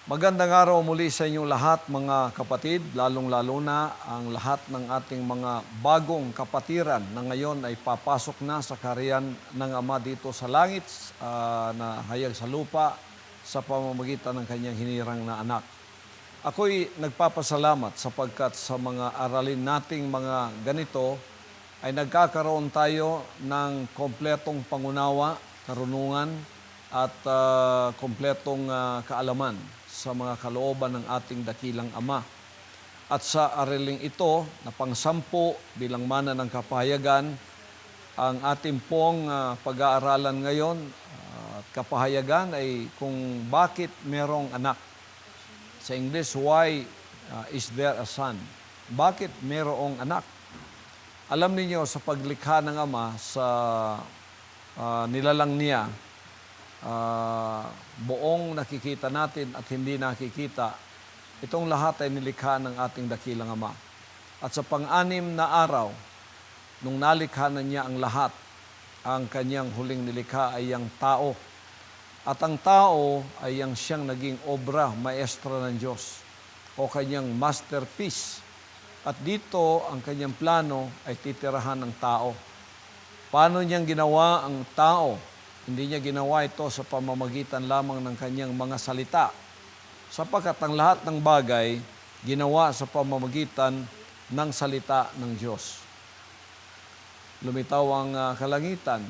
Magandang araw muli sa inyong lahat mga kapatid, lalong-lalo na ang lahat ng ating mga bagong kapatiran na ngayon ay papasok na sa kaharian ng Ama dito sa langit na hayag sa lupa sa pamamagitan ng kanyang hinirang na anak. Ako'y nagpapasalamat sapagkat sa mga aralin nating mga ganito ay nagkakaroon tayo ng kompletong pangunawa, karunungan at kompletong kaalaman sa mga kalooban ng ating dakilang Ama. At sa araling ito na pang-10 bilang mana ng kapahayagan, ang ating pong pag-aaralan ngayon at kapahayagan ay kung bakit merong anak. Sa English, why is there a son? Bakit merong anak? Alam niyo sa paglikha ng Ama sa nilalang niya, buong nakikita natin at hindi nakikita, itong lahat ay nilikha ng ating dakilang Ama. At sa pang-anim na araw, nung nalikha na niya ang lahat, ang kanyang huling nilikha ay ang tao. At ang tao ay ang siyang naging obra maestra ng Diyos o kanyang masterpiece. At dito ang kanyang plano ay titirahan ng tao. Paano niyang ginawa ang tao? Hindi niya ginawa ito sa pamamagitan lamang ng kanyang mga salita, sapagkat ang lahat ng bagay ginawa sa pamamagitan ng salita ng Diyos. Lumitaw ang kalangitan,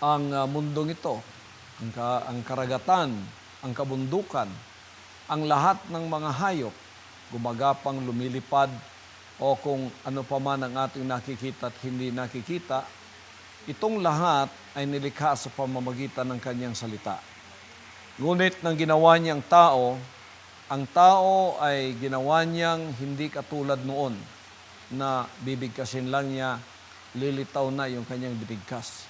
ang mundong ito, ang karagatan, ang kabundukan, ang lahat ng mga hayop, gumagapang lumilipad o kung ano pa man ang ating nakikita at hindi nakikita, itong lahat ay nilikha sa pamamagitan ng kanyang salita. Ngunit nang ginawa niyang tao, ang tao ay ginawa niyang hindi katulad noon na bibigkasin lang niya, lilitaw na yung kanyang binigkas.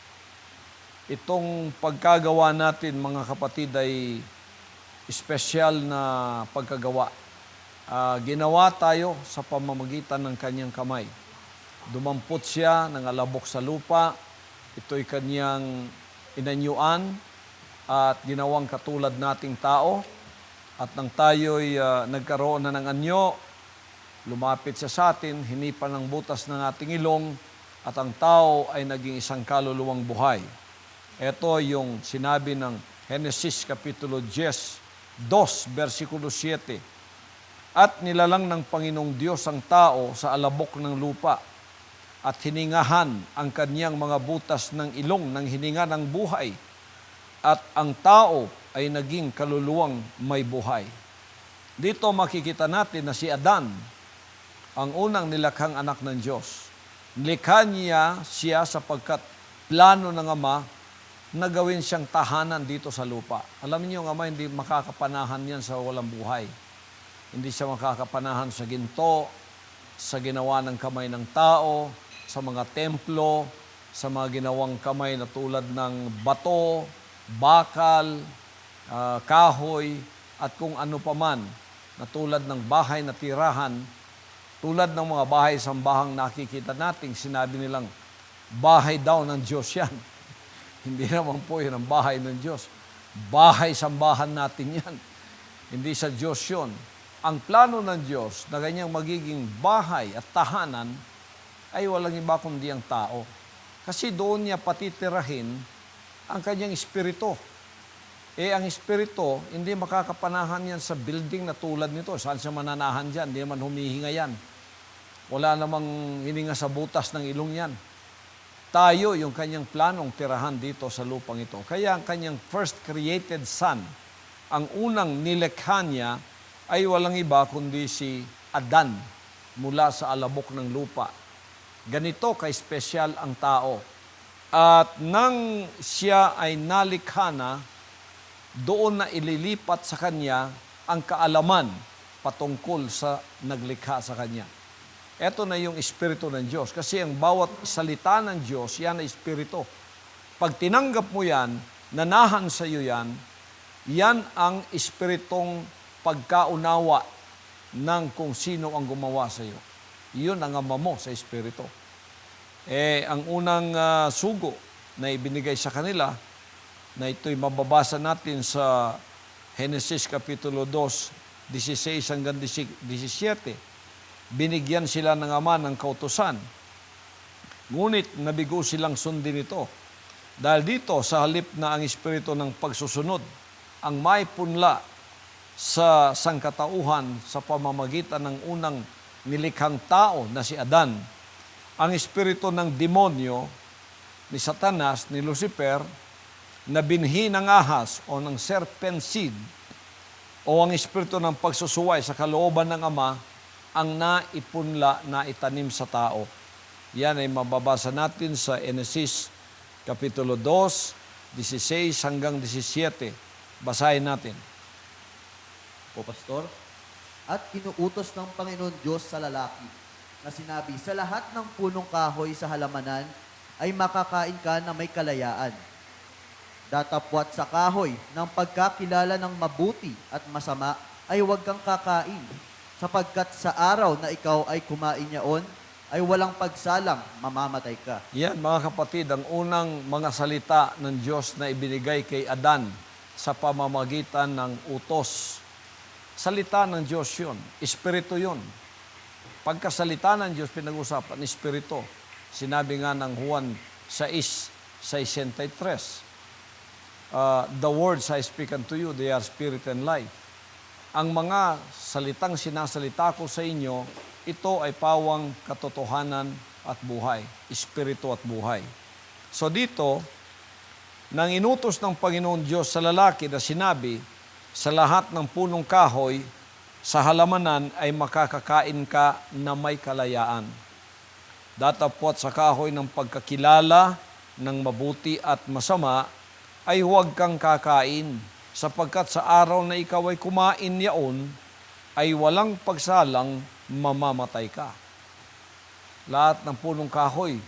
Itong pagkagawa natin mga kapatid ay espesyal na pagkagawa. Ginawa tayo sa pamamagitan ng kanyang kamay. Dumampot siya, nangalabok sa lupa. Ito'y kanyang inanyuan at ginawang katulad nating tao. At nang tayo'y nagkaroon na ng anyo, lumapit siya sa atin, hinipan ng butas ng ating ilong, at ang tao ay naging isang kaluluwang buhay. Ito yung sinabi ng Genesis Kapitulo 10, versikulo 7. At nilalang ng Panginoong Diyos ang tao sa alabok ng lupa, at hiningahan ang kanyang mga butas ng ilong ng hininga ng buhay, at ang tao ay naging kaluluwang may buhay. Dito makikita natin na si Adan, ang unang nilakhang anak ng Diyos. Nilikha niya siya sapagkat plano ng Ama na gawin siyang tahanan dito sa lupa. Alam niyo ang Ama, hindi makakapanahan yan sa walang buhay. Hindi siya makakapanahan sa ginto, sa ginawa ng kamay ng tao, sa mga templo, sa mga ginawang kamay na tulad ng bato, bakal, kahoy, at kung ano paman na tulad ng bahay na tirahan, tulad ng mga bahay-sambahang nakikita natin, sinabi nilang, bahay daw ng Diyos yan. Hindi naman po yun ang bahay ng Diyos. Bahay-sambahan natin yan. Hindi sa Diyos yun. Ang plano ng Diyos na ganyang magiging bahay at tahanan ay walang iba kundi ang tao. Kasi doon niya patitirahin ang kanyang espiritu. Ang espiritu, hindi makakapanahan yan sa building na tulad nito. Saan siya mananahan dyan? Hindi naman humihinga yan. Wala namang hininga sa butas ng ilong yan. Tayo yung kanyang planong tirahan dito sa lupang ito. Kaya ang kanyang first created son, ang unang nilikha niya, ay walang iba kundi si Adan mula sa alabok ng lupa. Ganito ka-espesyal ang tao. At nang siya ay nalikha na, doon na ililipat sa kanya ang kaalaman patungkol sa naglikha sa kanya. Ito na yung espiritu ng Diyos. Kasi ang bawat salita ng Diyos, yan ay espiritu. Pag tinanggap mo yan, nanahan sa iyo yan, yan ang espiritong pagkaunawa ng kung sino ang gumawa sa iyo. Iyon ang ama mo sa espiritu. Ang unang sugo na ibinigay sa kanila, na ito'y mababasa natin sa Genesis Kapitulo 2, 16 hanggang 17. Binigyan sila ng Ama ng kautusan. Ngunit nabigo silang sundin ito. Dahil dito, sa halip na ang espiritu ng pagsusunod, ang maipunla sa sangkatauhan sa pamamagitan ng unang nilikhang tao na si Adan, ang espiritu ng demonyo, ni Satanas, ni Lucifer, na binhi ng ahas o ng serpent seed, o ang espiritu ng pagsusuway sa kalooban ng Ama, ang naipunla na itanim sa tao. Yan ay mababasa natin sa Genesis Kapitulo 2, 16 hanggang 17. Basahin natin. O Pastor, at inuutos ng Panginoon Diyos sa lalaki na sinabi, sa lahat ng punong kahoy sa halamanan ay makakain ka na may kalayaan. Datapwat sa kahoy ng pagkakilala ng mabuti at masama ay huwag kang kakain, sapagkat sa araw na ikaw ay kumain niyaon, ay walang pagsalang, mamamatay ka. Yan mga kapatid, ang unang mga salita ng Diyos na ibinigay kay Adan sa pamamagitan ng utos. Salita ng Diyos yun, espiritu yun. Pagkasalita ng Diyos, pinag-usapan, espiritu. Sinabi nga ng Juan 6:63, the words I speak unto you, they are spirit and life. Ang mga salitang sinasalita ko sa inyo, ito ay pawang katotohanan at buhay, espiritu at buhay. So dito, nang inutos ng Panginoon Diyos sa lalaki na sinabi, sa lahat ng punong kahoy, sa halamanan ay makakakain ka na may kalayaan. Datapwat sa kahoy ng pagkakilala ng mabuti at masama, ay huwag kang kakain, sapagkat sa araw na ikaw ay kumain yaon, ay walang pagsalang, mamamatay ka. Lahat ng punong kahoy,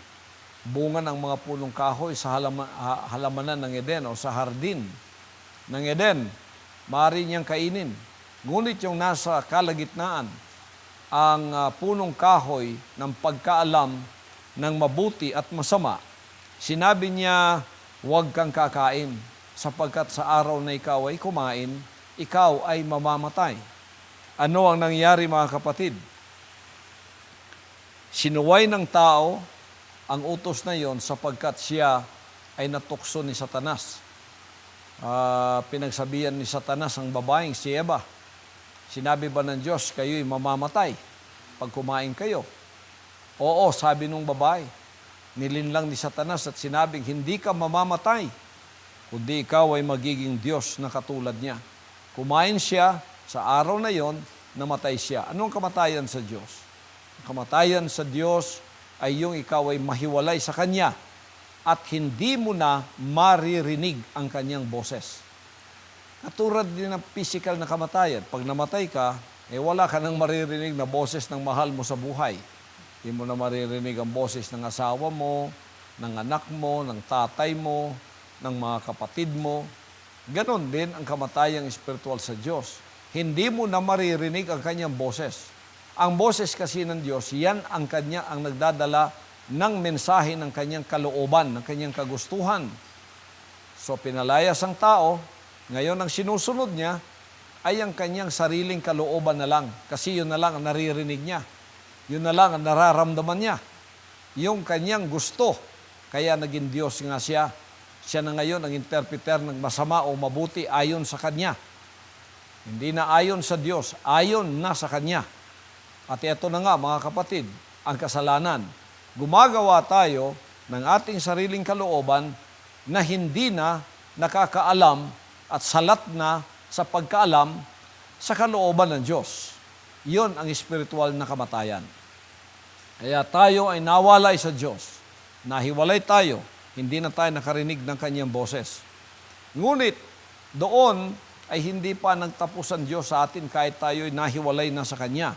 bunga ng mga punong kahoy sa halamanan ng Eden o sa hardin ng Eden, maaari niyang kainin. Ngunit yung nasa kalagitnaan, ang punong kahoy ng pagkaalam ng mabuti at masama, sinabi niya, huwag kang kakain, sapagkat sa araw na ikaw ay kumain, ikaw ay mamamatay. Ano ang nangyari mga kapatid? Sinuway ng tao ang utos na yon sapagkat siya ay natukso ni Satanas. Pinagsabihan ni Satanas ang babaeng si Eva. Sinabi ba ng Diyos, kayo'y mamamatay pag kumain kayo? Oo, sabi nung babae. Nilinlang ni Satanas at sinabing, hindi ka mamamatay, kundi ikaw ay magiging Diyos na katulad niya. Kumain siya, sa araw na yon, namatay siya. Anong kamatayan sa Diyos? Kamatayan sa Diyos ay yung ikaw ay mahiwalay sa Kanya at hindi mo na maririnig ang Kanyang boses. Katulad din ng physical na kamatayan. Pag namatay ka, wala ka nang maririnig na boses ng mahal mo sa buhay. Hindi mo na maririnig ang boses ng asawa mo, ng anak mo, ng tatay mo, ng mga kapatid mo. Ganon din ang kamatayang espiritual sa Diyos. Hindi mo na maririnig ang Kanyang boses. Ang boses kasi ng Diyos, yan ang Kanya ang nagdadala ng mensahe ng Kanyang kalooban, ng Kanyang kagustuhan. So pinalayas ang tao, ngayon ang sinusunod niya ay ang Kanyang sariling kalooban na lang. Kasi yun na lang ang naririnig niya. Yun na lang ang nararamdaman niya. Yung Kanyang gusto. Kaya naging Diyos nga siya. Siya na ngayon ang interpreter ng masama o mabuti ayon sa Kanya. Hindi na ayon sa Diyos, ayon na sa Kanya. At ito na nga mga kapatid, ang kasalanan. Gumagawa tayo ng ating sariling kalooban na hindi na nakakaalam at salat na sa pagkaalam sa kalooban ng Diyos. Iyon ang espiritual na kamatayan. Kaya tayo ay nawalay sa Diyos. Nahiwalay tayo, hindi na tayo nakarinig ng Kanyang boses. Ngunit doon ay hindi pa nagtapos ang Diyos sa atin kahit tayo ay nahiwalay na sa Kanya.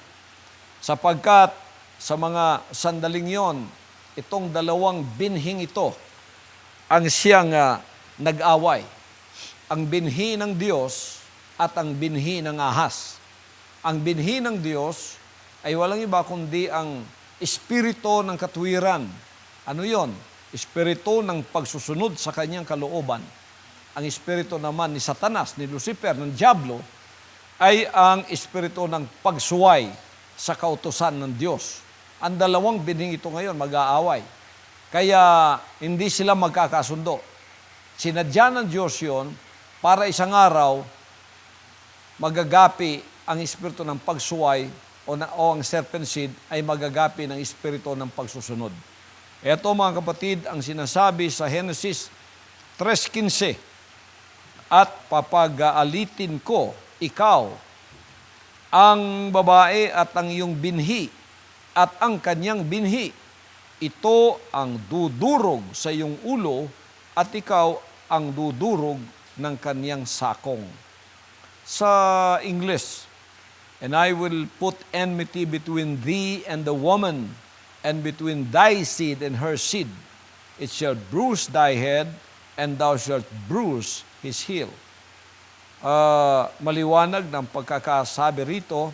Sapagkat sa mga sandaling yon, itong dalawang binhing ito ang siyang nag-away. Ang binhi ng Diyos at ang binhi ng ahas. Ang binhi ng Diyos ay walang iba kundi ang espiritu ng katuwiran. Ano yon? Espiritu ng pagsusunod sa Kanyang kalooban. Ang espiritu naman ni Satanas, ni Lucifer, ng Diablo, ay ang espiritu ng pagsuway sa kautusan ng Diyos. Ang dalawang binhing ito ngayon mag-aaway. Kaya hindi sila magkakasundo. Sinadya ng Diyos yun para isang araw magagapi ang espiritu ng pagsuway o ang serpent seed ay magagapi ng espiritu ng pagsusunod. Ito mga kapatid ang sinasabi sa Genesis 3:15, at papag-aalitin ko ikaw, ang babae at ang iyong binhi at ang kanyang binhi. Ito ang dudurog sa iyong ulo at ikaw ang dudurog ng kanyang sakong. Sa English, and I will put enmity between thee and the woman, and between thy seed and her seed. It shall bruise thy head, and thou shalt bruise his heel. Maliwanag ng pagkakasabi rito,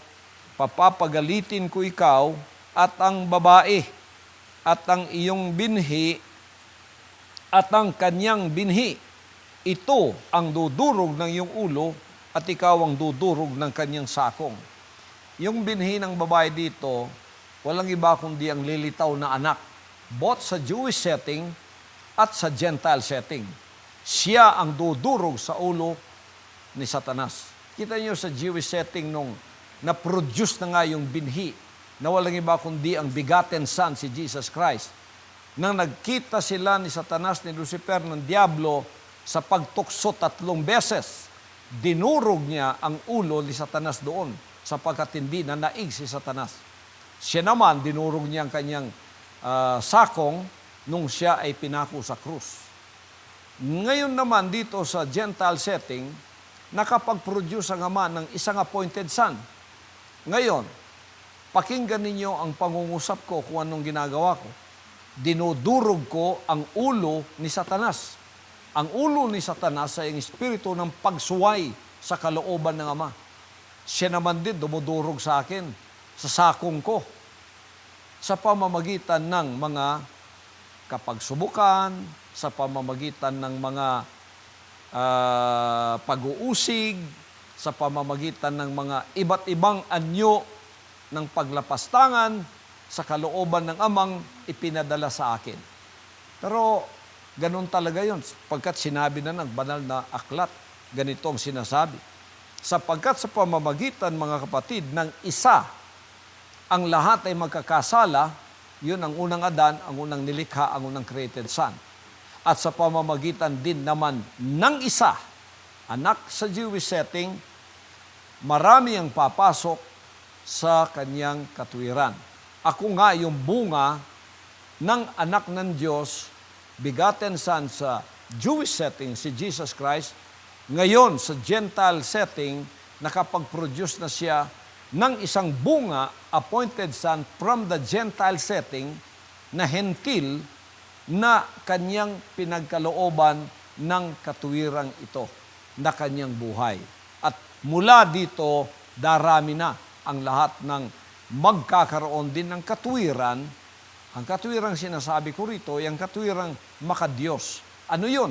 papapagalitin ko ikaw at ang babae at ang iyong binhi at ang kanyang binhi. Ito ang dudurog ng iyong ulo at ikaw ang dudurog ng kanyang sakong. Yung binhi ng babae dito, walang iba kundi ang lilitaw na anak, both sa Jewish setting at sa Gentile setting. Siya ang dudurog sa ulo ni Satanas. Kita niyo sa Jewish setting nung na-produce na nga yung binhi, na walang iba kundi ang begotten Son, si Jesus Christ. Nang nagkita sila ni Satanas, ni Lucifer, ng Diablo, sa pagtukso 3 beses, dinurog niya ang ulo ni Satanas doon, sapagkat hindi na naig si Satanas. Siya naman, dinurog niya ang kanyang sakong nung siya ay pinako sa krus. Ngayon naman dito sa Gentile setting, nakapag-produce ang Ama ng isang appointed Son. Ngayon, pakinggan ninyo ang pangungusap ko kung anong ginagawa ko. Dinudurog ko ang ulo ni Satanas. Ang ulo ni Satanas ay ang espiritu ng pagsuway sa kalooban ng Ama. Siya naman din dumudurog sa akin, sa sakong ko, sa pamamagitan ng mga kapagsubukan, sa pamamagitan ng mga pag-uusig, sa pamamagitan ng mga iba't ibang anyo ng paglapastangan sa kalooban ng Amang ipinadala sa akin. Pero ganun talaga yun, pagkat sinabi na ng banal na aklat, ganito ang sinasabi. Sapagkat sa pamamagitan, mga kapatid, ng isa, ang lahat ay magkakasala, yun ang unang Adan, ang unang nilikha, ang unang created Son. At sa pamamagitan din naman ng isa, anak sa Jewish setting, marami ang papasok sa kanyang katwiran. Ako nga yung bunga ng anak ng Diyos, begotten Son sa Jewish setting, si Jesus Christ. Ngayon, sa Gentile setting, nakapag-produce na siya ng isang bunga, appointed Son from the Gentile setting, na hentil, na kanyang pinagkalooban ng katuwirang ito, na kanyang buhay. At mula dito, darami na ang lahat ng magkakaroon din ng katuwiran. Ang katuwirang sinasabi ko rito, yung katuwirang makadiyos. Ano yun?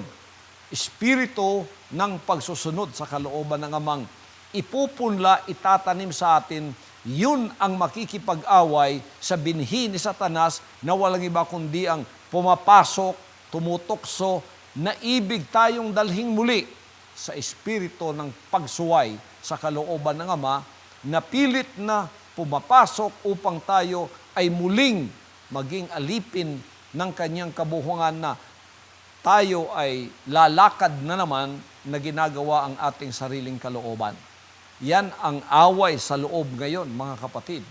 Espiritu ng pagsusunod sa kalooban ng Amang. Ipupunla, itatanim sa atin, yun ang makikipag-away sa binhi ni Satanas na walang iba kundi ang pumapasok, tumutokso, na ibig tayong dalhing muli sa espiritu ng pagsuway sa kalooban ng Ama, na pilit na pumapasok upang tayo ay muling maging alipin ng kanyang kabuhangan, na tayo ay lalakad na naman na ginagawa ang ating sariling kalooban. Yan ang away sa loob ngayon, mga kapatid.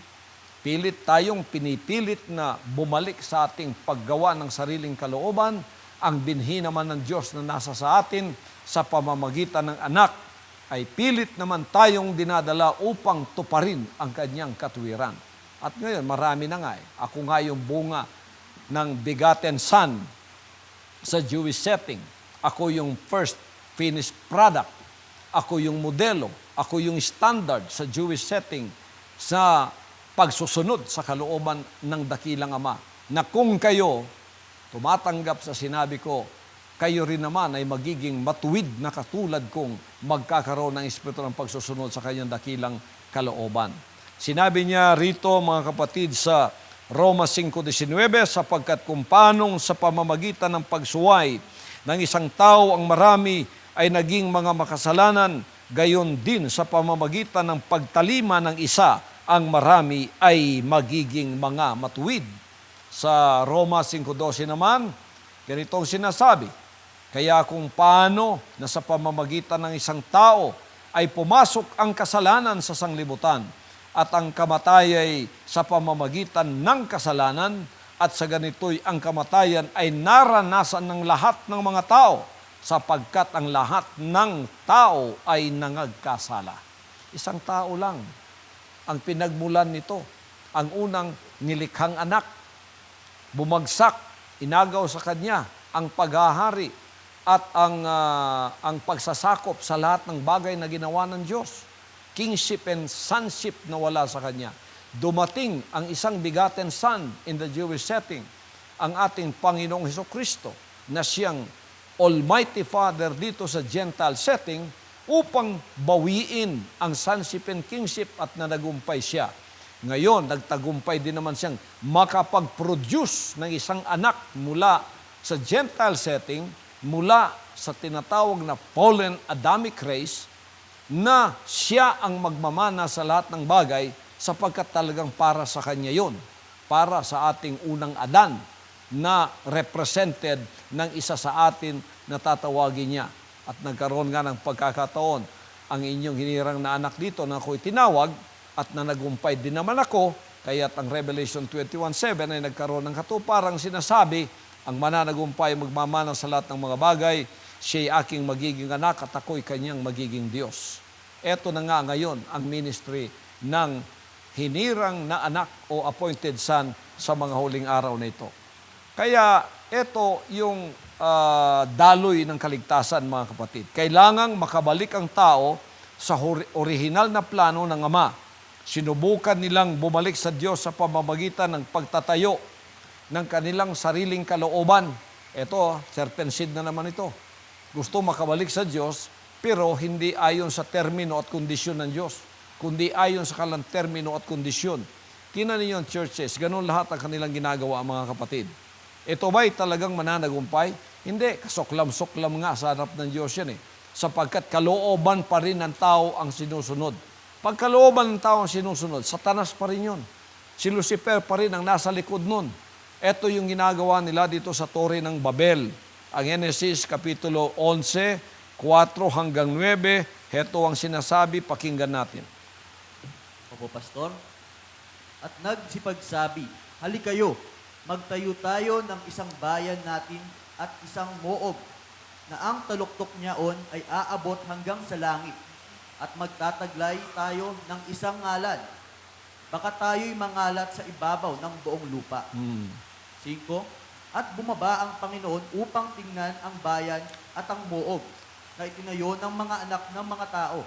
Pilit tayong pinipilit na bumalik sa ating paggawa ng sariling kalooban. Ang binhi naman ng Diyos na nasa sa atin sa pamamagitan ng anak ay pilit naman tayong dinadala upang tuparin ang kanyang katuwiran. At ngayon, marami na nga. Ako nga yung bunga ng begotten Son sa Jewish setting. Ako yung first finished product. Ako yung modelo. Ako yung standard sa Jewish setting sa pagsusunod sa kalooban ng dakilang Ama. Na kung kayo tumatanggap sa sinabi ko, kayo rin naman ay magiging matuwid na katulad kong magkakaroon ng espiritu ng pagsusunod sa kanyang dakilang kalooban. Sinabi niya rito, mga kapatid, sa Roma 5:19, sapagkat kung paanong sa pamamagitan ng pagsuway ng isang tao ang marami ay naging mga makasalanan, gayon din sa pamamagitan ng pagtalima ng isa ang marami ay magiging mga matuwid. Sa Roma 5:12 naman, ganitong sinasabi, kaya kung paano na sa pamamagitan ng isang tao ay pumasok ang kasalanan sa sanglibutan at ang kamatay ay sa pamamagitan ng kasalanan at sa ganito'y ang kamatayan ay naranasan ng lahat ng mga tao sapagkat ang lahat ng tao ay nangagkasala. Isang tao lang ang pinagmulan nito. Ang unang nilikhang anak, bumagsak, inagaw sa kanya ang paghahari at ang pagsasakop sa lahat ng bagay na ginawa ng Diyos. Kingship and sonship na wala sa kanya. Dumating ang isang begotten son in the Jewish setting, ang ating Panginoong Hesukristo, na siyang Almighty Father dito sa Gentile setting upang bawiin ang sonship and kingship at nanagumpay siya. Ngayon, nagtagumpay din naman siyang makapag-produce ng isang anak mula sa Gentile setting, mula sa tinatawag na fallen Adamic race, na siya ang magmamana sa lahat ng bagay sapagkat talagang para sa kanya yon, para sa ating unang Adan na represented ng isa sa atin na tatawagin niya. At nagkaroon nga ng pagkakataon, ang inyong hinirang na anak dito na ako'y tinawag at na nagumpay din naman ako, kaya't ang Revelation 21:7 ay nagkaroon ng katuparang sinasabi, ang mananagumpay magmamana sa lahat ng mga bagay, siya'y aking magiging anak at ako'y kanyang magiging Diyos. Ito na nga ngayon ang ministry ng hinirang na anak o appointed son sa mga huling araw na ito. Kaya ito yung daloy ng kaligtasan, mga kapatid. Kailangang makabalik ang tao sa orihinal na plano ng Ama. Sinubukan nilang bumalik sa Diyos sa pamamagitan ng pagtatayo ng kanilang sariling kalooban. Ito, serpent seed na naman ito. Gusto makabalik sa Diyos, pero hindi ayon sa termino at kondisyon ng Diyos, kundi ayon sa kanilang termino at kondisyon. Tingnan ninyo ang churches, ganun lahat ang kanilang ginagawa, mga kapatid. Ito ba'y talagang mananagumpay? Hindi, kasuklam-suklam nga sa harap ng Diyos yan sapagkat kalooban pa rin ng tao ang sinusunod. Pag kalooban ng tao ang sinusunod, Satanas pa rin yun. Si Lucifer pa rin ang nasa likod nun. Ito yung ginagawa nila dito sa Tore ng Babel. Ang Genesis Kapitulo 11, 4 hanggang 9, heto ang sinasabi, pakinggan natin. Opo, Pastor. At nagsipagsabi, halikayo, magtayo tayo ng isang bayan natin at isang Moob, na ang taluktok niyaon ay aabot hanggang sa langit, at magtataglay tayo ng isang ngalan. Baka tayo'y mangalat sa ibabaw ng buong lupa. 5. At bumaba ang Panginoon upang tingnan ang bayan at ang Moob na itinayo ng mga anak ng mga tao.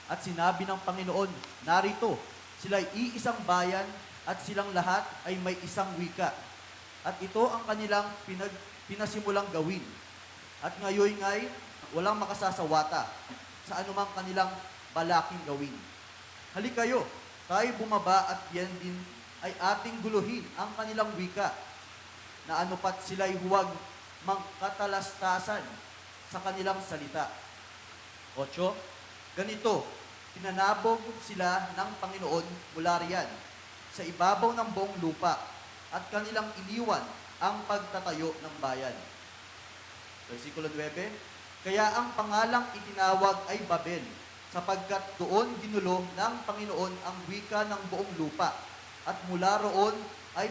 At sinabi ng Panginoon, narito, sila'y iisang bayan at silang lahat ay may isang wika. At ito ang kanilang pinasimulang gawin. At ngayon nga'y walang makasasawata sa anumang kanilang balaking gawin. Halikayo, tayo bumaba at yan din ay ating guluhin ang kanilang wika, na anupat sila'y huwag magkatalastasan sa kanilang salita. 8. Ganito, pinanabog sila ng Panginoon mula riyan sa ibabaw ng buong lupa at kanilang iniwan ang pagtatayo ng bayan. Versikulo 9. Kaya ang pangalang itinawag ay Babel, sapagkat doon ginulo ng Panginoon ang wika ng buong lupa, at mula roon ay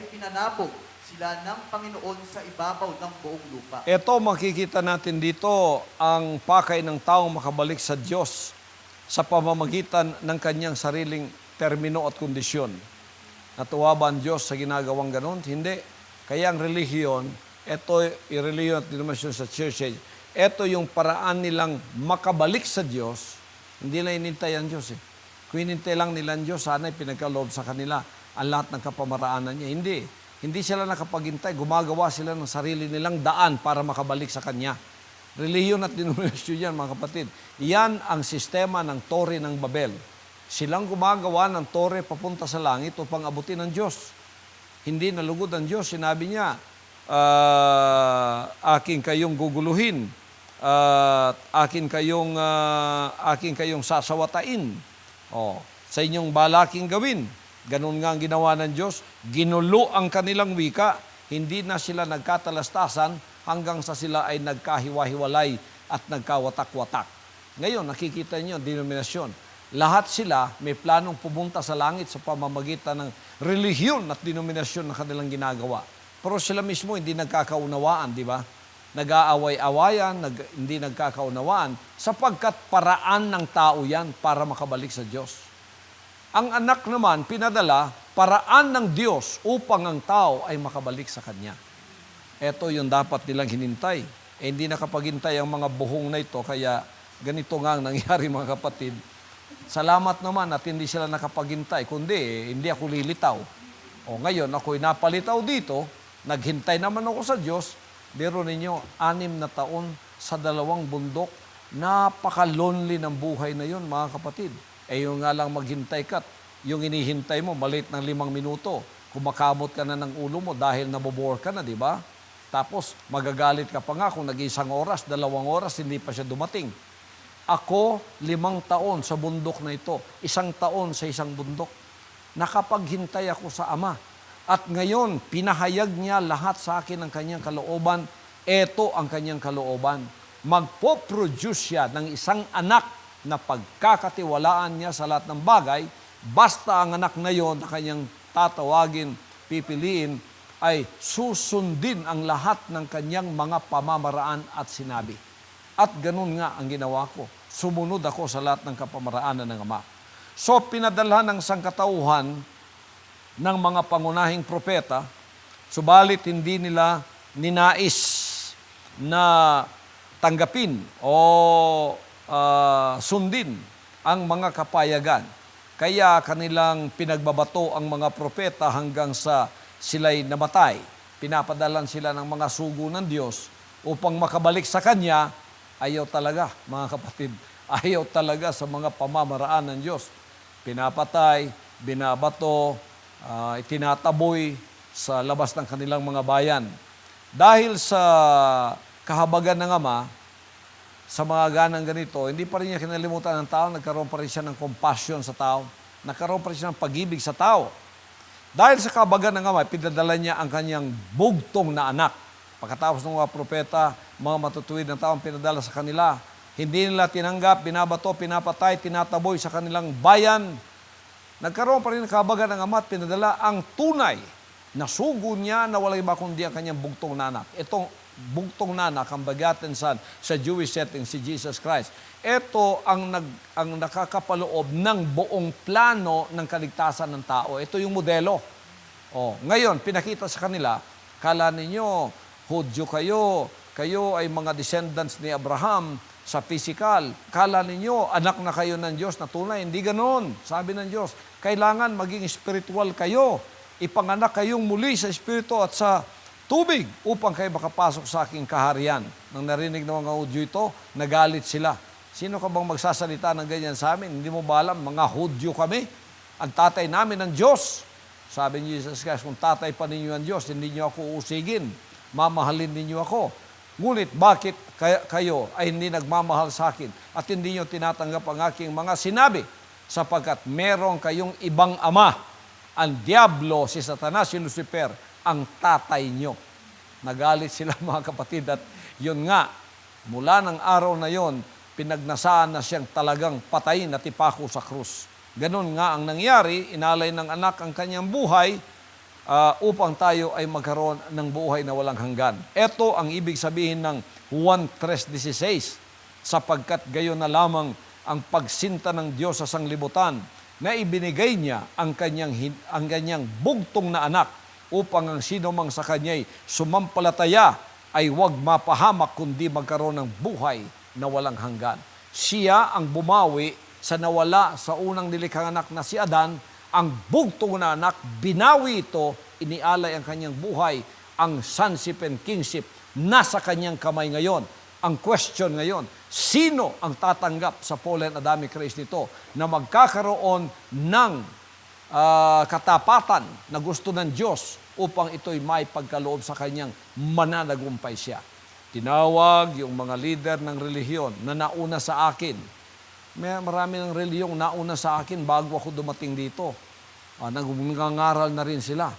pinanabog sila ng Panginoon sa ibabaw ng buong lupa. Ito, makikita natin dito ang pakay ng taong makabalik sa Diyos sa pamamagitan ng kanyang sariling termino at kondisyon. Natuwa ba ang Diyos sa ginagawang ganon? Hindi. Kaya ang relihiyon, ito yung relihiyon at denominasyon sa church, ito yung paraan nilang makabalik sa Diyos. Hindi na inintay ang Diyos Kung inintay lang nila ang Diyos, sana pinagkaloob sa kanila ang lahat ng kapamaraanan niya. Hindi. Hindi sila nakapaghintay, gumagawa sila ng sarili nilang daan para makabalik sa Kanya. Relihiyon at denominasyon yan, mga kapatid. Yan ang sistema ng Tore ng Babel. Silang gumagawa ng tore papunta sa langit upang abutin ng Diyos. Hindi nalugod ang Diyos. Sinabi niya, aking kayong guguluhin, aking kayong sasawatain. Sa inyong balaking gawin. Ganun nga ang ginawa ng Diyos. Ginulo ang kanilang wika. Hindi na sila nagkatalastasan hanggang sa sila ay nagkahiwa-hiwalay at nagkawatak-watak. Ngayon, nakikita niyo ang denominasyon. Lahat sila may planong pumunta sa langit sa pamamagitan ng relihiyon at denominasyon na kanilang ginagawa. Pero sila mismo hindi nagkakaunawaan, di ba? Nag-aaway-awayan, hindi nagkakaunawaan, sapagkat paraan ng tao yan para makabalik sa Diyos. Ang anak naman, pinadala, paraan ng Diyos upang ang tao ay makabalik sa Kanya. Ito yung dapat nilang hinintay. Hindi nakapaghintay ang mga buhong na ito, kaya ganito nga ang nangyari, mga kapatid. Salamat naman at hindi sila nakapaghintay, kundi hindi ako lilitaw. Ngayon, ako'y napalitaw dito, naghintay naman ako sa Diyos, biro ninyo, 6 na taon sa 2 bundok, napaka-lonely ng buhay na yun, mga kapatid. Yung nga lang maghintay ka, yung inihintay mo, maliit ng 5 minuto, kumakamot ka na ng ulo mo dahil nabobore ka na, di ba? Tapos, magagalit ka pa nga kung nag-1 oras, 2 oras, hindi pa siya dumating. Ako, 5 taon sa bundok na ito, 1 taon sa isang bundok. Nakapaghintay ako sa Ama. At ngayon, pinahayag niya lahat sa akin ang kanyang kalooban. Ito ang kanyang kalooban. Magpo-produce siya ng isang anak na pagkakatiwalaan niya sa lahat ng bagay, basta ang anak na yon na kanyang tatawagin, pipiliin, ay susundin ang lahat ng kanyang mga pamamaraan at sinabi. At ganun nga ang ginawa ko. Sumunod ako sa lahat ng kapamaraanan ng Ama. So, pinadala ng sangkatauhan ng mga pangunahing propeta, subalit hindi nila ninais na tanggapin o sundin ang mga kapayagan. Kaya kanilang pinagbabato ang mga propeta hanggang sa sila'y namatay. Pinapadalan sila ng mga sugo ng Diyos upang makabalik sa Kanya. Ayaw talaga, mga kapatid. Ayaw talaga sa mga pamamaraan ng Diyos. Pinapatay, binabato, itinataboy sa labas ng kanilang mga bayan. Dahil sa kahabagan ng Ama, sa mga ganang ganito, hindi pa rin niya kinalimutan ng tao, nagkaroon pa rin siya ng compassion sa tao, nagkaroon pa rin siya ng pag-ibig sa tao. Dahil sa kahabagan ng Ama, pinadala niya ang kanyang bugtong na anak. Pagkatapos ng mga propeta, mga matutuwid ng tao ang pinadala sa kanila, hindi nila tinanggap, binabato, pinapatay, tinataboy sa kanilang bayan. Nagkaroon pa rin ng kahabagan ng Ama at pinadala ang tunay na sugo niya na walay iba kundi ang kanyang bugtong na anak. Itong bugtong na anak, ang begotten son sa Jewish setting, si Jesus Christ. Ito ang nakakapaloob ng buong plano ng kaligtasan ng tao. Ito yung modelo. Ngayon, pinakita sa kanila, kala ninyo, Hudyo kayo ay mga descendants ni Abraham sa physical. Kala ninyo, anak na kayo ng Diyos na tunay. Hindi ganoon. Sabi ng Diyos, kailangan maging spiritual kayo. Ipanganak kayong muli sa espiritu at sa tubig upang kayo makapasok sa aking kaharian. Nang narinig ng mga Hudyo ito, nagalit sila. Sino ka bang magsasalita ng ganyan sa amin? Hindi mo ba alam, mga Hudyo kami? Ang tatay namin ng Diyos. Sabi ni Jesus Christ, kung tatay pa ninyo ang Diyos, hindi niyo ako usigin. Mamahalin ninyo ako. Ngunit bakit kayo ay hindi nagmamahal sa akin at hindi niyo tinatanggap ang aking mga sinabi? Sapagkat meron kayong ibang ama. Ang Diablo, si Satanas, si Lucifer, ang tatay nyo. Nagalit sila, mga kapatid, at yun nga, mula ng araw na yon, pinagnasaan na siyang talagang patayin at ipako sa krus. Ganon nga ang nangyari, inalay ng anak ang kanyang buhay upang tayo ay magkaroon ng buhay na walang hanggan. Ito ang ibig sabihin ng Juan 3:16, sapagkat gayon na lamang ang pagsinta ng Diyos sa sanglibutan na ibinigay niya ang kanyang bugtong na anak upang ang sino mang sa kanya'y sumampalataya ay huwag mapahamak kundi magkaroon ng buhay na walang hanggan. Siya ang bumawi sa nawala sa unang nilikhang anak na si Adan. Ang bugtong na anak, binawi ito inialay ang kanyang buhay, ang sonship and kingship nasa kanyang kamay ngayon. Ang question ngayon, sino ang tatanggap sa fallen Adamic race nito na magkakaroon ng katapatan na gusto ng Diyos upang ito'y may pagkaloob sa kanyang mananagumpay siya. Tinawag yung mga leader ng relihiyon na nauna sa akin. Marami ng relihiyong nauna sa akin bago ako dumating dito. Nangangaral na rin sila.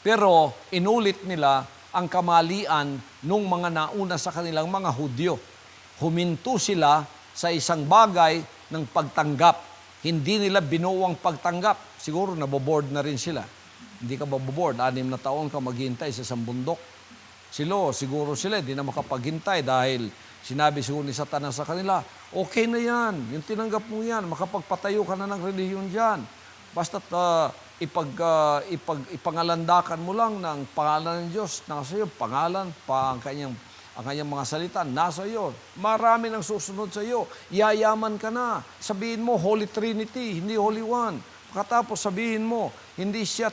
Pero inulit nila ang kamalian nung mga nauna sa kanilang mga Hudyo. Huminto sila sa isang bagay ng pagtanggap. Hindi nila binuwang pagtanggap. Siguro naboboard na rin sila. Hindi ka maboboard. 6 na taon ka maghintay sa isang bundok. Siguro sila, hindi na makapaghintay dahil sinabi siguro ni Satanas sa kanila, okay na yan, yung tinanggap mo yan, makapagpatayo ka na ng relihiyon dyan. Basta't ipangalandakan mo lang ng pangalan ng Diyos, nasa iyo, pangalan, ang kanyang mga salita, nasa iyo. Marami nang susunod sa iyo. Yayaman ka na. Sabihin mo, Holy Trinity, hindi Holy One. Pagkatapos sabihin mo, hindi siya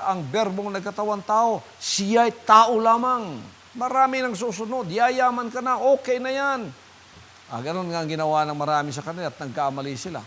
ang berbong nagkatawang tao. Siya'y tao lamang. Marami nang susunod. Yayaman ka na. Okay na yan. Ganun nga ang ginawa ng marami sa kanila at nagkamali sila.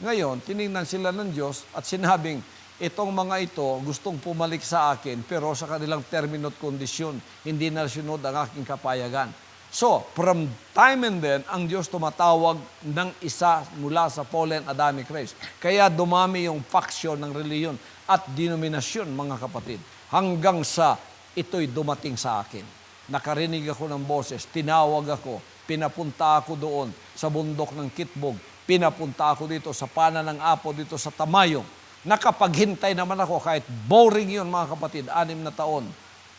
Ngayon, tinignan sila ng Diyos at sinabing, itong mga ito gustong pumalik sa akin pero sa kanilang termino at kondisyon, hindi na sinunod ang aking kapayagan. So, from time and then, ang Diyos tumatawag ng isa mula sa fallen Adamic race. Kaya dumami yung faction ng reliyon at denominasyon, mga kapatid. Hanggang sa ito'y dumating sa akin. Nakarinig ako ng boses, tinawag ako, pinapunta ako doon sa bundok ng Kitbog, pinapunta ako dito sa pana ng Apo, dito sa Tamayong. Nakapaghintay naman ako kahit boring yun, mga kapatid, 6 na taon.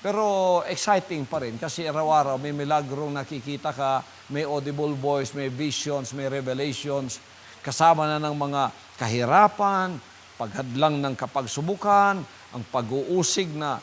Pero exciting pa rin kasi araw-araw may milagrong nakikita ka, may audible voice, may visions, may revelations, kasama na ng mga kahirapan, paghadlang ng kapagsubukan, ang pag-uusig na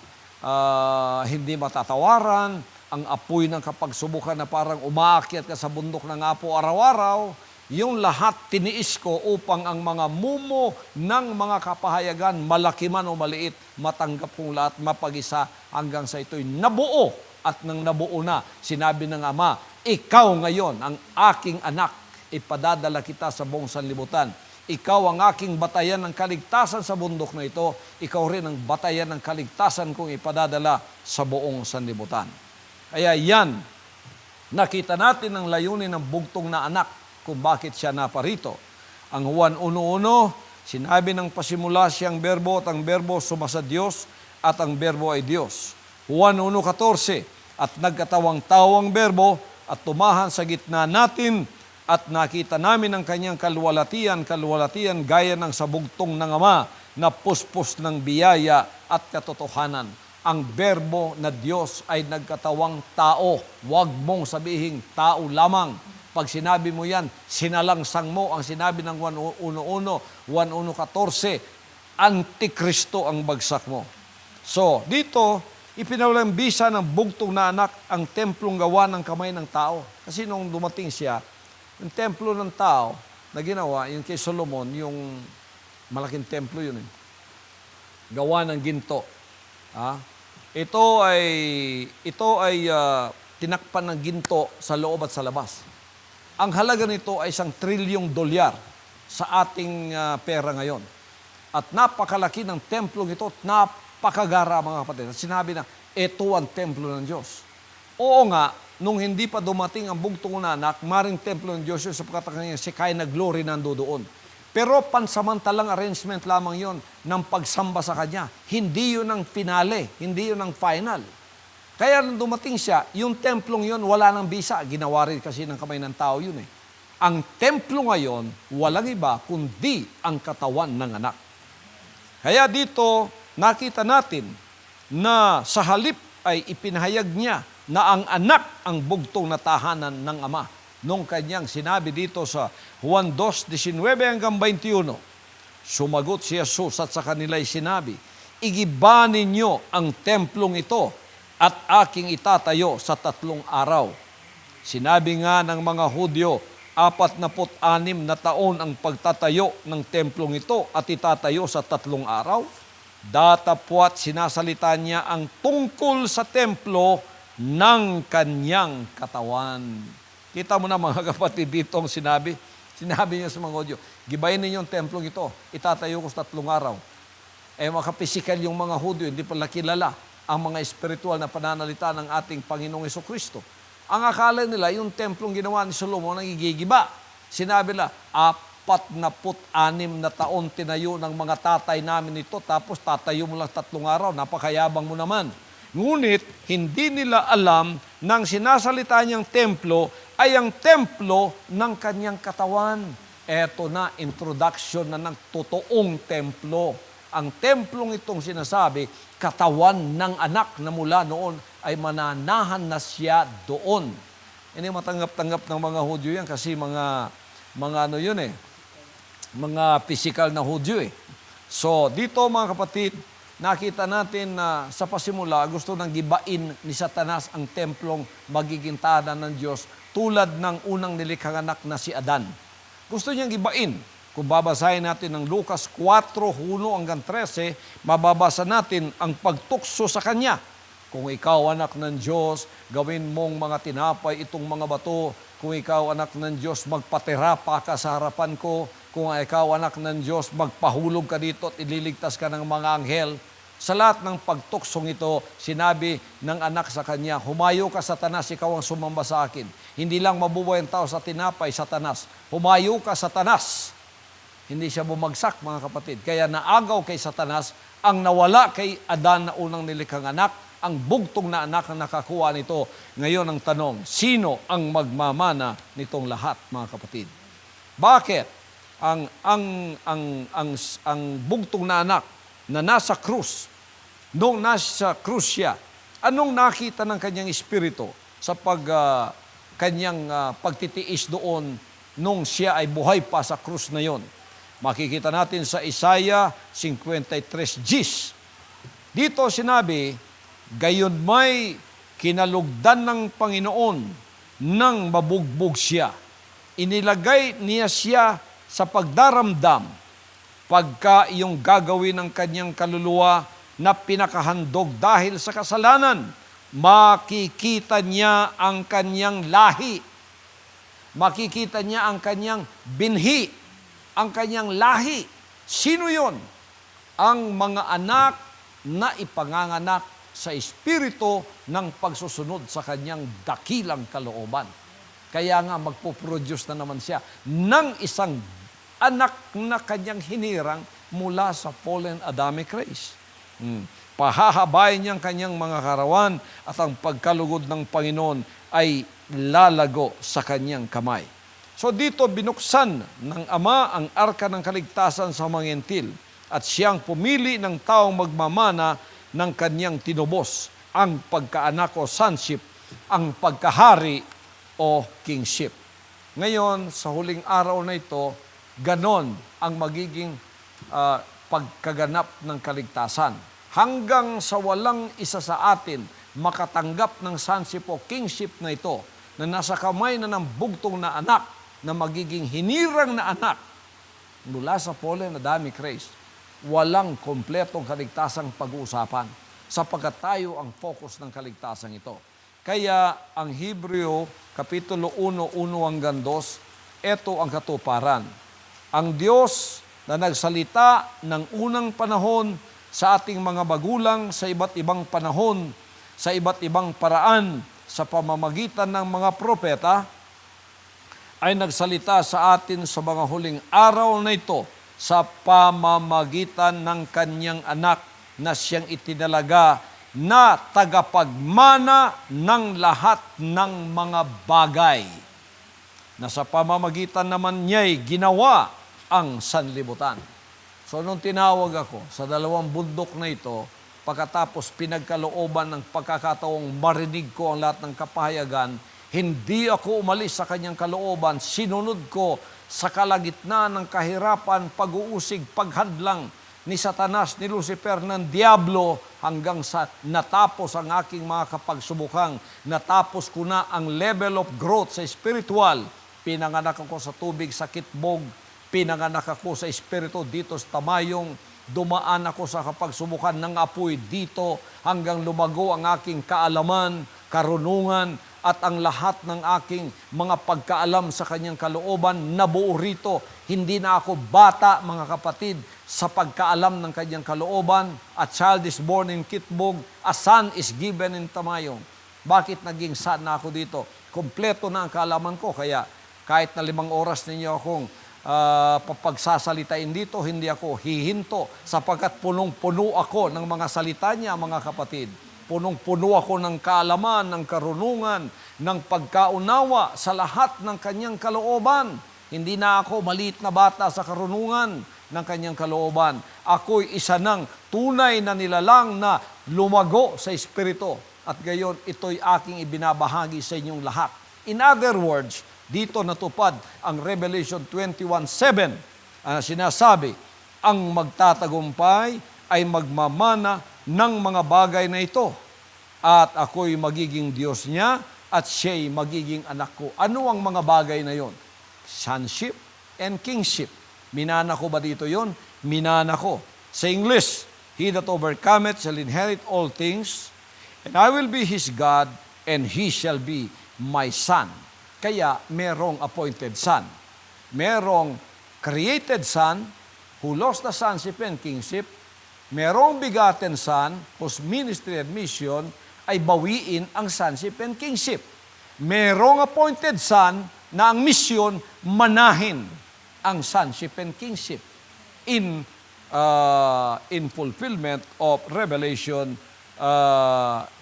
hindi matatawaran, ang apoy ng kapagsubukan na parang umaakyat ka sa bundok ng Apo araw-araw. Yung lahat tiniis ko upang ang mga mumo ng mga kapahayagan, malaki man o maliit, matanggap kong lahat, mapag-isa hanggang sa ito'y nabuo. At nang nabuo na, sinabi ng Ama, ikaw ngayon ang aking anak, ipadadala kita sa buong sanlibutan. Ikaw ang aking batayan ng kaligtasan sa bundok na ito, ikaw rin ang batayan ng kaligtasan kong ipadadala sa buong sanlibutan. Kaya yan, nakita natin ang layunin ng bugtong na anak, kung bakit siya naparito. Ang Juan 1:1, sinabi ng pasimula siyang berbo at ang berbo sumasa Diyos at ang berbo ay Diyos. Juan 1:14, at nagkatawang tao ang berbo at tumahan sa gitna natin at nakita namin ang kanyang kaluwalhatian gaya ng sa bugtong ng Ama na puspos ng biyaya at katotohanan. Ang berbo na Diyos ay nagkatawang tao. Huwag mong sabihin tao lamang. Pag sinabi mo yan, sinalangsang mo ang sinabi ng 1:14, Antikristo ang bagsak mo. So, dito, ipinalambisa ng bugtong na anak ang templong gawa ng kamay ng tao. Kasi nung dumating siya, yung templo ng tao na ginawa, yung kay Solomon, yung malaking templo yun. Gawa ng ginto. Ito ay tinakpan ng ginto sa loob at sa labas. Ang halaga nito ay $1 trilyong sa ating pera ngayon. At napakalaki ng templong ito, napakagara, mga kapatid. At sinabi na, ito ang templo ng Diyos. Oo nga, nung hindi pa dumating ang bugtong na anak, maring templo ng Diyos yun sapagkat ang kanyang Shekinah glory nando doon. Pero pansamantalang arrangement lamang yon ng pagsamba sa Kanya. Hindi yun ang finale, hindi yun ang final. Kaya nung dumating siya, yung templong yun, wala nang bisa. Ginawa rin kasi ng kamay ng tao yun . Ang templo ngayon, walang iba kundi ang katawan ng anak. Kaya dito, nakita natin na sa halip ay ipinahayag niya na ang anak ang bugtong na tahanan ng Ama. Nung kanyang sinabi dito sa Juan 2:19 hanggang 21, sumagot si Jesus at sa kanila'y sinabi, igiba ninyo ang templong ito at aking itatayo sa 3 araw. Sinabi nga ng mga Hudyo, 46 na taon ang pagtatayo ng templong ito at itatayo sa 3 araw. datapwat sinasalita niya ang tungkol sa templo ng kanyang katawan. Kita mo na mga kapatid dito ang sinabi. Sinabi niya sa mga Hudyo, gibayin ninyo ang templong ito, itatayo ko sa 3 araw. Makapisikal yung mga Hudyo, hindi pala kilala ang mga espiritual na pananalita ng ating Panginoong Hesukristo. Ang akala nila, yung templong ginawa ni Solomon ang igigiba. Sinabi nila, 46 na taon tinayo ng mga tatay namin ito, tapos tatayo mo lang 3 araw, napakayabang mo naman. Ngunit, hindi nila alam nang sinasalita niyang templo ay ang templo ng kanyang katawan. Eto na, introduction na ng totoong templo. Ang templong itong sinasabi, katawan ng anak na mula noon ay mananahan na siya doon. Hindi matanggap-tanggap ng mga Hudyo yan kasi mga ano yun mga physical na Hudyo So, dito mga kapatid, nakita natin na sa pasimula, gusto nang gibain ni Satanas ang templong magiging tahanan ng Diyos tulad ng unang nilikhang anak na si Adan. Gusto niyang gibain. Kung babasahin natin ng Lucas 4:1-13, mababasa natin ang pagtukso sa Kanya. Kung ikaw anak ng Diyos, gawin mong mga tinapay itong mga bato. Kung ikaw anak ng Diyos, magpatira pa ka sa harapan ko. Kung ikaw anak ng Diyos, magpahulog ka dito at ililigtas ka ng mga anghel. Sa lahat ng pagtuksong ito, sinabi ng anak sa kanya, humayo ka Satanas, ikaw ang sumamba sa akin. Hindi lang mabubuhay ang tao sa tinapay, Satanas. Humayo ka Satanas. Hindi siya bumagsak, mga kapatid. Kaya naagaw kay Satanas ang nawala kay Adan na unang nilikhang anak, ang bugtong na anak na nakakuha nito. Ngayon ang tanong, sino ang magmamana nitong lahat, mga kapatid? Bakit ang bugtong na anak na nasa krus, noong nasa krus siya, anong nakita ng kanyang espiritu sa kanyang pagtitiis doon nung siya ay buhay pa sa krus na yon? Makikita natin sa Isaiah 53:10. Dito sinabi, gayon may kinalugdan ng Panginoon nang mabugbog siya. Inilagay niya siya sa pagdaramdam pagka iyong gagawin ng kanyang kaluluwa na pinakahandog dahil sa kasalanan. Makikita niya ang kanyang lahi. Makikita niya ang kanyang binhi. Ang kanyang lahi. Sino yon? Ang mga anak na ipanganganak sa espiritu ng pagsusunod sa kanyang dakilang kalooban. Kaya nga magpo-produce na naman siya ng isang anak na kanyang hinirang mula sa fallen Adamic race. Pahahabayin niyang kanyang mga karawan at ang pagkalugod ng Panginoon ay lalago sa kanyang kamay. So dito binuksan ng Ama ang arka ng kaligtasan sa mga Gentil at siyang pumili ng taong magmamana ng kanyang tinubos, ang pagkaanak o sonship, ang pagkahari o kingship. Ngayon, sa huling araw na ito, ganon ang magiging pagkaganap ng kaligtasan. Hanggang sa walang isa sa atin makatanggap ng sonship o kingship na ito, na nasa kamay na ng bugtong na anak, na magiging hinirang na anak mula sa fallen Adamic race, walang kompletong kaligtasang pag-uusapan sapagkat tayo ang focus ng kaligtasan ito. Kaya ang Hebreo, Kapitulo 1:1-2, ito ang katuparan. Ang Diyos na nagsalita ng unang panahon sa ating mga magulang sa iba't ibang panahon, sa iba't ibang paraan, sa pamamagitan ng mga propeta, ay nagsalita sa atin sa mga huling araw na ito sa pamamagitan ng kanyang anak na siyang itinalaga na tagapagmana ng lahat ng mga bagay, na sa pamamagitan naman niya'y ginawa ang sanlibutan. So nung tinawag ako sa 2 bundok na ito, pagkatapos pinagkalooban ng pagkakataong marinig ko ang lahat ng kapahayagan, hindi ako umalis sa kanyang kalooban, sinunod ko sa kalagitnaan ng kahirapan, pag-uusig, paghadlang ni Satanas, ni Lucifer, ng Diablo, hanggang sa natapos ang aking mga kapagsubukang, natapos ko na ang level of growth sa spiritual. Pinanganak ako sa tubig, sa kitbog, pinanganak ako sa espiritu dito sa Tamayong, dumaan ako sa kapagsubukan ng apoy dito hanggang lumago ang aking kaalaman, karunungan, at ang lahat ng aking mga pagkaalam sa kanyang kalooban nabuo rito. Hindi na ako bata, mga kapatid, sa pagkaalam ng kanyang kalooban. A child is born in Kitbog, a son is given in Tamayong. Bakit naging son na ako dito? Kompleto na ang kaalaman ko, kaya kahit na 5 oras ninyo akong papagsasalitain dito, hindi ako hihinto sapagkat punong-puno ako ng mga salita niya, mga kapatid. Punong-puno ako ng kaalaman, ng karunungan, ng pagkaunawa sa lahat ng kanyang kalooban. Hindi na ako maliit na bata sa karunungan ng kanyang kalooban. Ako'y isa ng tunay na nilalang na lumago sa Espiritu. At gayon, ito'y aking ibinabahagi sa inyong lahat. In other words, dito natupad ang Revelation 21:7. Sinasabi, ang magtatagumpay ay magmamana ng mga bagay na ito. At ako'y magiging Diyos niya at siya'y magiging anak ko. Ano ang mga bagay na yon? Sonship and kingship. Minana ko ba dito yon? Minana ko. Sa English, he that overcometh shall inherit all things, and I will be his God, and he shall be my son. Kaya merong appointed son. Merong created son who lost the sonship and kingship. Merong begotten son whose ministry and mission ay bawiin ang sonship and kingship. Merong appointed son na ang mission manahin ang sonship and kingship in fulfillment of Revelation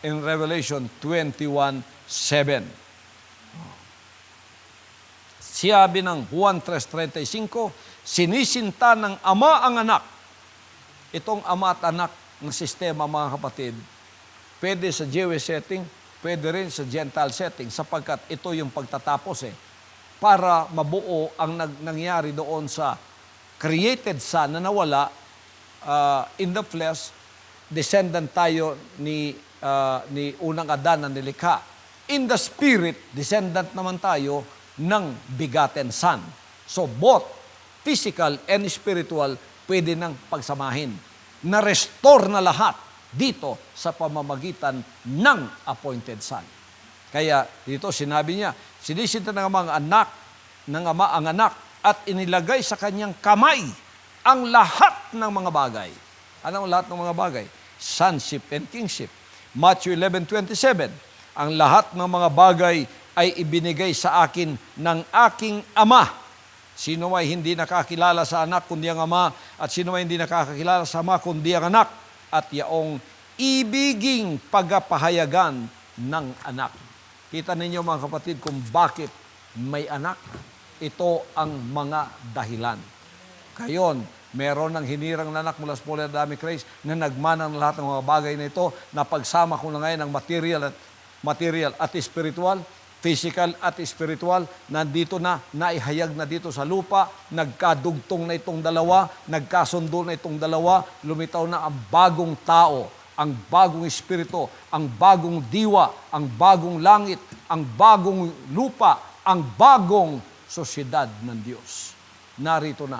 in Revelation 21:7. Sabi ng Juan 3:35, sinisinta ng Ama ang anak. Itong ama at anak ng sistema, mga kapatid, pwede sa Jewish setting, pwede rin sa Gentile setting, sapagkat ito yung pagtatapos para mabuo ang nangyari doon sa created son na nawala in the flesh, descendant tayo ni unang Adan na nilikha. In the spirit, descendant naman tayo ng begotten son. So both physical and spiritual pwede nang pagsamahin. Na-restore na lahat dito sa pamamagitan ng appointed son. Kaya dito sinabi niya, sinisinta ng mga anak, ng ama ang anak, at inilagay sa kanyang kamay ang lahat ng mga bagay. Ano ang lahat ng mga bagay? Sonship and kingship. Matthew 11:27, ang lahat ng mga bagay ay ibinigay sa akin ng aking ama. Sino ay hindi nakakilala sa anak kundi ang ama, at sino ay hindi nakakakilala sa ama kundi ang anak, at yaong ibiging pagapahayagan ng anak. Kita ninyo, mga kapatid, kung bakit may anak. Ito ang mga dahilan. Kayon, meron ng hinirang na anak mula sa Pole Adamic Race na nagmana ng lahat ng mga bagay na ito, na pagsama ko na ngayon ng material at spiritual, physical at spiritual, nandito na, naihayag na dito sa lupa, nagkadugtong na itong dalawa, nagkasundo na itong dalawa, lumitaw na ang bagong tao, ang bagong espiritu, ang bagong diwa, ang bagong langit, ang bagong lupa, ang bagong sosyedad ng Diyos. Narito na.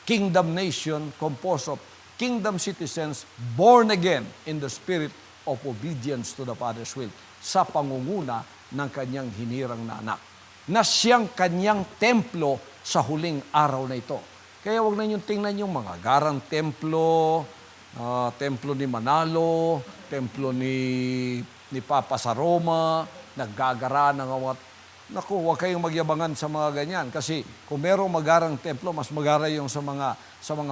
Kingdom nation composed of kingdom citizens born again in the spirit of obedience to the Father's will, sa pangunguna ng kanyang hinirang na anak, na siyang kanyang templo sa huling araw na ito. Kaya huwag na ninyong tingnan yung mga garang templo, templo ni Manalo, templo ni Papa sa Roma, naggagara ng awat. Naku, huwag kayong magyabangan sa mga ganyan. Kasi kung merong magarang templo, mas magara yung sa mga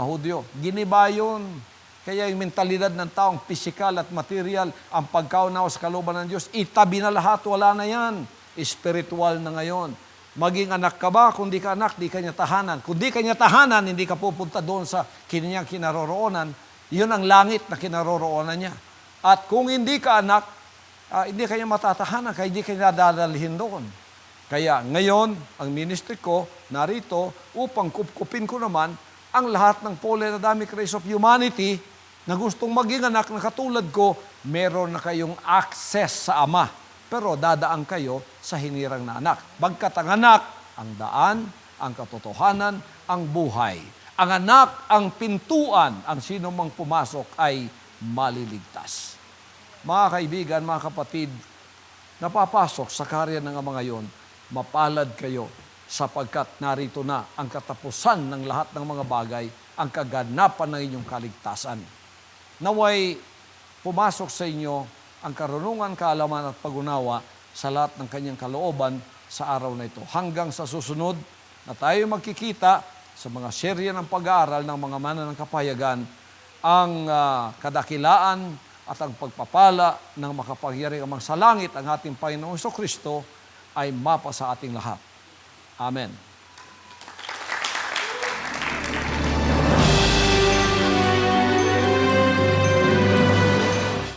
Hudyo. Giniba yun. Kaya yung mentalidad ng taong pisikal at material, ang pagkaunawa sa kalooban ng Diyos, itabi na lahat, wala na yan. Spiritual na ngayon. Maging anak ka ba? Kung di ka anak, di ka niya tahanan. Kung di ka niya tahanan, hindi ka pupunta doon sa kanyang kinaroroonan. Yun ang langit na kinaroroonan niya. At kung hindi ka anak, hindi ka niya matatahanan, kaya hindi ka niya dadalhin doon. Kaya ngayon, ang ministry ko narito upang kupkupin ko naman ang lahat ng Fallen Adamic Race of Humanity na gustong maging anak na katulad ko, meron na kayong access sa Ama. Pero dadaan kayo sa hinirang na anak. Bagkat ang anak, ang daan, ang katotohanan, ang buhay. Ang anak, ang pintuan, ang sino mang pumasok ay maliligtas. Mga kaibigan, mga kapatid, napapasok sa karya ng Ama ngayon, mapalad kayo sapagkat narito na ang katapusan ng lahat ng mga bagay, ang kaganapan ng inyong kaligtasan. Naway pumasok sa inyo ang karunungan, kaalaman at pag-unawa sa lahat ng kanyang kalooban sa araw na ito. Hanggang sa susunod na tayo magkikita sa mga serye ng pag-aaral ng mga mananang kapayagan, ang kadakilaan at ang pagpapala ng makapangyarihang Amang sa langit, ang ating Panginoong Kristo ay mapa sa ating lahat. Amen.